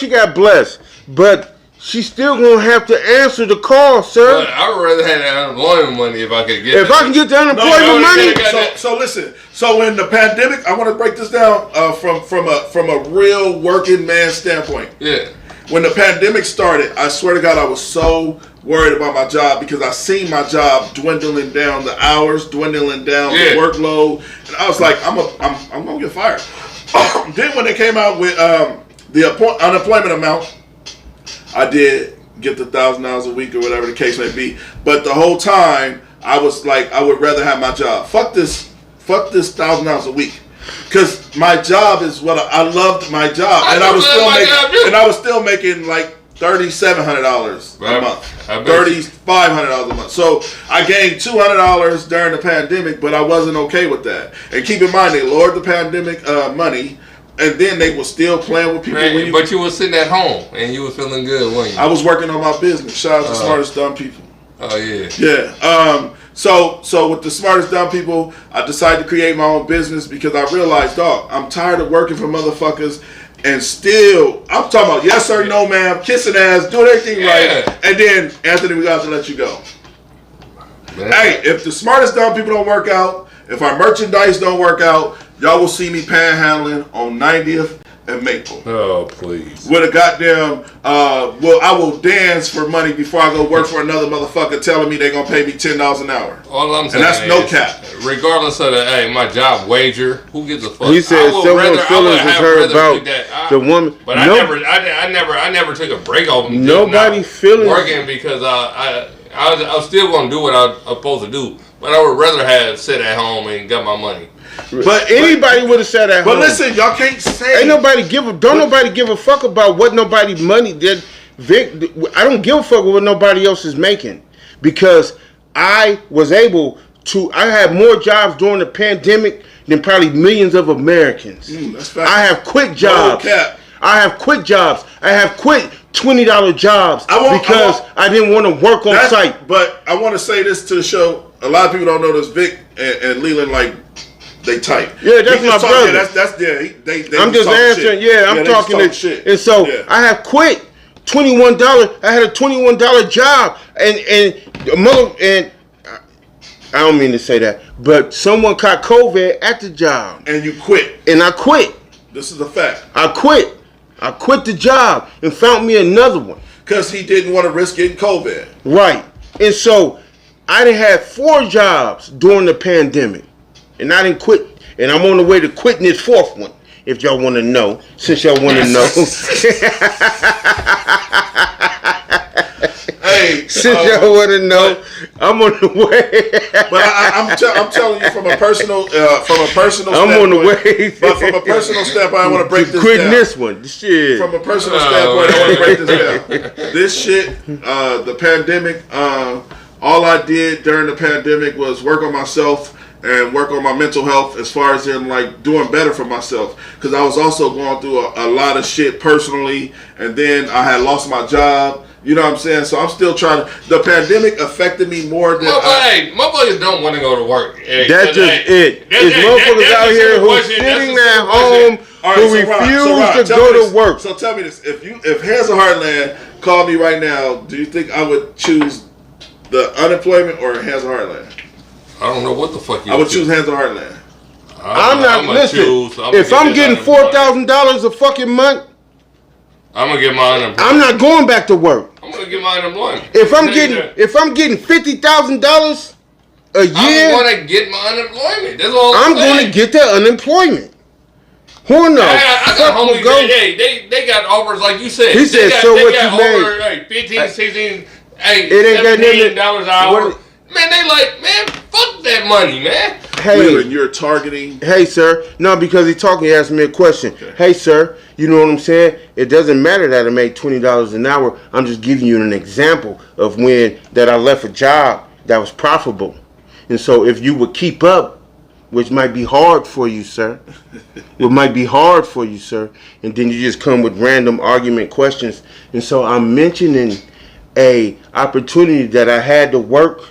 got blessed, but she's still gonna have to answer the call, sir. But I would rather have that unemployment money if I could get. If I can get the unemployment money, So listen. So in the pandemic, I want to break this down from a real working man standpoint. Yeah. When the pandemic started, I swear to God, I was so worried about my job because I seen my job dwindling down, the hours dwindling down, the workload, and I was like, I'm gonna get fired. Then when they came out with the unemployment amount, I did get the $1,000 a week or whatever the case may be. But the whole time, I was like, I would rather have my job. Fuck this $1,000 a week. Because my job is what I loved my job, and I was still making like $3,700 a month, $3,500 a month. So I gained $200 during the pandemic, but I wasn't okay with that. And keep in mind, they lowered the pandemic money, and then they were still playing with people. Man, but you were sitting at home and you were feeling good, weren't you? I was working on my business. Shout out to Smartest Dumb People. Oh yeah. Yeah. So with the Smartest Dumb People, I decided to create my own business because I realized, dog, I'm tired of working for motherfuckers. And still, I'm talking about yes sir, no ma'am, kissing ass, doing everything right. And then, Anthony, we got to let you go. Man. Hey, if the Smartest Dumb People don't work out, if our merchandise don't work out, y'all will see me panhandling on 90th and Maple. Oh, please. With a goddamn, I will dance for money before I go work for another motherfucker telling me they're going to pay me $10 an hour. All I'm saying and that's no cap. Regardless of my job wager, who gives a fuck? He said someone's feelings was hurt about the woman. But I never took a break off them. Nobody feeling working because I was still going to do what I was supposed to do. But I would rather have sit at home and got my money. But anybody would have sat at home. But listen, y'all can't say. Nobody give a fuck about what nobody money did. Vic, I don't give a fuck with what nobody else is making because I was able to. I had more jobs during the pandemic than probably millions of Americans. That's fact. I have quit jobs. No cap. I have quit jobs. I have quit $20 jobs because I didn't want to work on site. But I want to say this to the show. A lot of people don't know this. Vic and Leland, like, they tight. Yeah, that's my brother. They I'm just answering. Shit. I'm talking shit. And so I have quit $21. I had a $21 job, and I don't mean to say that, but someone caught COVID at the job, and you quit. And I quit. This is a fact. I quit the job and found me another one because he didn't want to risk getting COVID. Right. And so I done had 4 jobs during the pandemic. And I didn't quit. And I'm on the way to quitting this 4th one. If y'all want to know. Since y'all want to know. Hey. Since y'all want to know. I'm on the way. But I'm telling you from a personal standpoint. I'm on the way. But from a personal standpoint, I want to break this quitting down. this one. Shit. From a personal standpoint, I want to break this down. This shit, the pandemic, all I did during the pandemic was work on myself and work on my mental health as far as in like doing better for myself because I was also going through a lot of shit personally, and then I had lost my job. You know what I'm saying? So I'm still trying to. The pandemic affected me more than. Motherfuckers don't want to go to work. That's just it. There's motherfuckers out here who's sitting at home who refuse to go to work. So tell me this: if Hands of Heartland called me right now, do you think I would choose the unemployment or Hands of Heartland? I don't know what the fuck you. I would choose Hands of Heartland. I'm not listening. If I'm getting $4,000 a fucking month, I'm gonna get my unemployment. I'm not going back to work. I'm gonna get my unemployment. If I'm getting $50,000 a year, I'm gonna get my unemployment. That's all I'm going to get that unemployment. Who knows? I got homies. They got offers like you said. He said, so what you made? Like 15, 16, $17 an hour. man, they like, man, fuck that money, man. Hey, Leland, you're targeting. hey, sir. No, because he talking, he asked me a question. Okay. Hey, sir, you know what I'm saying? It doesn't matter that I made $20 an hour. I'm just giving you an example of when that I left a job that was profitable. And so if you would keep up, which might be hard for you, sir. It might be hard for you, sir. And then you just come with random argument questions. And so I'm mentioning a opportunity that I had to work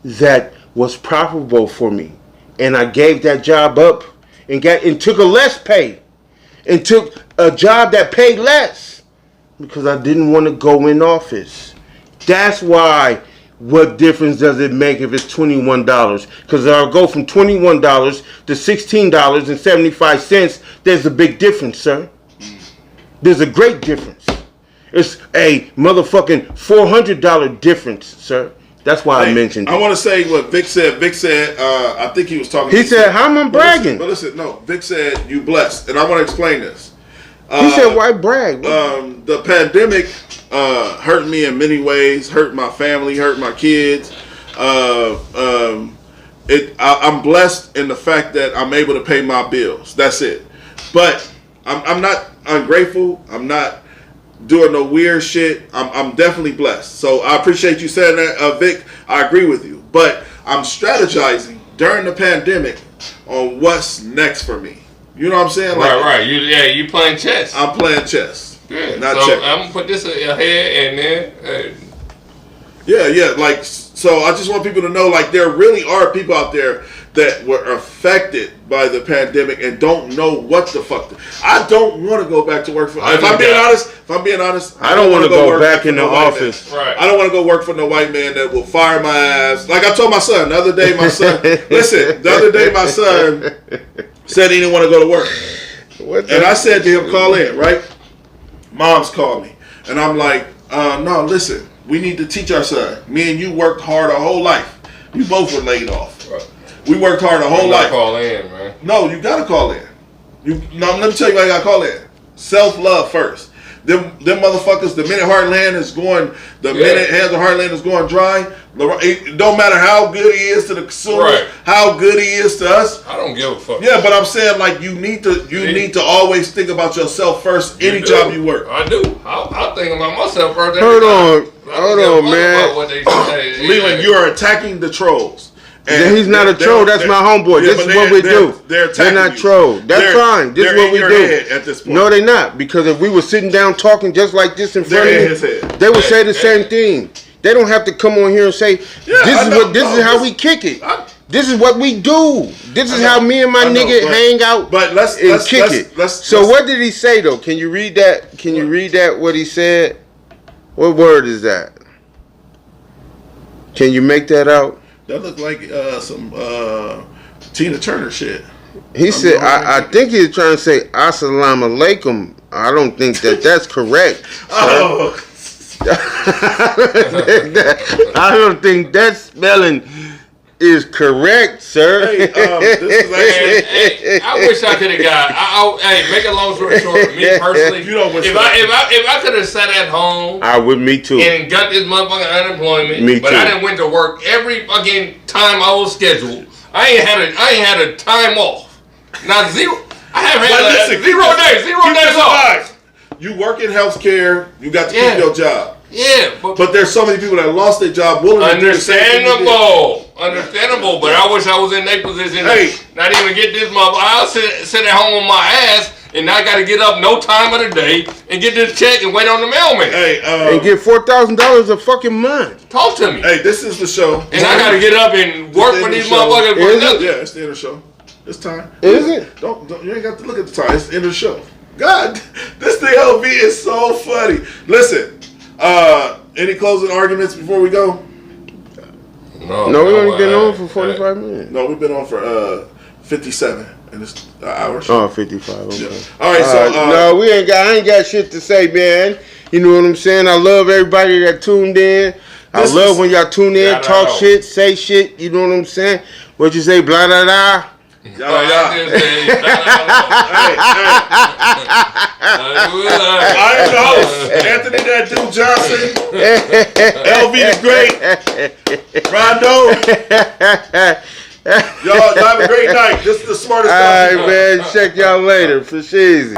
that was profitable for me. And I gave that job up and took a less pay and took a job that paid less because I didn't want to go in office. That's why. What difference does it make if it's $21? Because I'll go from $21 to $16.75. There's a big difference, sir. There's a great difference. It's a motherfucking $400 difference, sir. That's why I mentioned it. I want to say what Vic said. Vic said, I think he was talking. He said, how am I bragging? But listen, no. Vic said, you blessed. And I want to explain this. He said, why brag? The pandemic hurt me in many ways, hurt my family, hurt my kids. I'm blessed in the fact that I'm able to pay my bills. That's it. But I'm not ungrateful. I'm not doing no weird shit. I'm definitely blessed. So I appreciate you saying that, Vic. I agree with you. But I'm strategizing during the pandemic on what's next for me. You know what I'm saying? Like, Right. You playing chess. I'm playing chess. Yeah. Not So checkers. I'm gonna put this ahead and then. Yeah. Like, so I just want people to know, like, there really are people out there that were affected by the pandemic and don't know what the fuck. I don't want to go back to work for. If I'm being honest, I don't want to go work back for in the no white office. man. Right. I don't want to go work for no white man that will fire my ass. Like I told my son the other day, my son said he didn't want to go to work. And I said to him, call in, right? Mom's called me. And I'm like, no, listen, we need to teach our son. Me and you worked hard our whole life. You both were laid off. Right. We worked hard our whole life. Call in, man. No, you gotta call in. Let me tell you why you gotta call in. Self-love first. Them motherfuckers, the minute Heartland is going, minute Hands of Heartland is going dry, it don't matter how good he is to the consumer, Right. how good he is to us. I don't give a fuck. Yeah, but I'm saying, like, you need to always think about yourself first any job you work. I do. I think about myself first. Hold on, man. What they say. Leland, you are attacking the trolls. He's not a troll. That's my homeboy. Yeah, this but is what we do. They're not you. troll. That's fine. This is they're what we in your do. head at this point. No, they're not. Because if we were sitting down talking just like this in front They're in of his me, head. they would say the same thing. They don't have to come on here and say, this is how we kick it. This is what we do. This is how me and my nigga hang out but let's kick it. So what did he say though? Can you read that? Can you read that? What he said? What word is that? Can you make that out? That looked like some Tina Turner shit. He said, I think he's trying to say Assalamu alaikum. I don't think that's correct. Oh. I don't think that spelling is correct, sir. Hey, this is actually, I wish I could have got. Hey, make a long story short. Me personally, You don't wish if that. I could have sat at home I would, me too. and got this motherfucking unemployment, Me but too. I didn't went to work every fucking time I was scheduled. I ain't had a time off. Not zero. I haven't But had listen, zero days off. You work in healthcare. You got to keep your job. Yeah, But there's so many people that lost their job willing to do the same thing you did. Understandable, but I wish I was in their position. Hey. Not even get this motherfucker. I'll sit at home on my ass and I got to get up no time of the day and get this check and wait on the mailman. Hey, and get $4,000 a fucking month. Talk to me. hey, this is the show. And I got to get up and work for these motherfuckers for Is it? nothing. Yeah, it's the end of the show. It's time. Is it? Don't you ain't got to look at the time. It's the end of the show. God, this thing LV is so funny. Listen, any closing arguments before we go? No, we only been on for 45 minutes. No, we've been on for 57 and it's an hour show. Oh, 55. Okay. Yeah. All right, so no, I ain't got shit to say, man. You know what I'm saying? I love everybody that tuned in. I This love is- when y'all tune in, Yeah, I talk know. shit, say shit. You know what I'm saying? What you say, blah, blah, blah. Y'all, y'all. I just said, I am the host, Anthony That Dude Johnson, LV the Great, Rondo. Y'all have a great night. This is the smartest. All right, man. Check y'all later for Sheezy.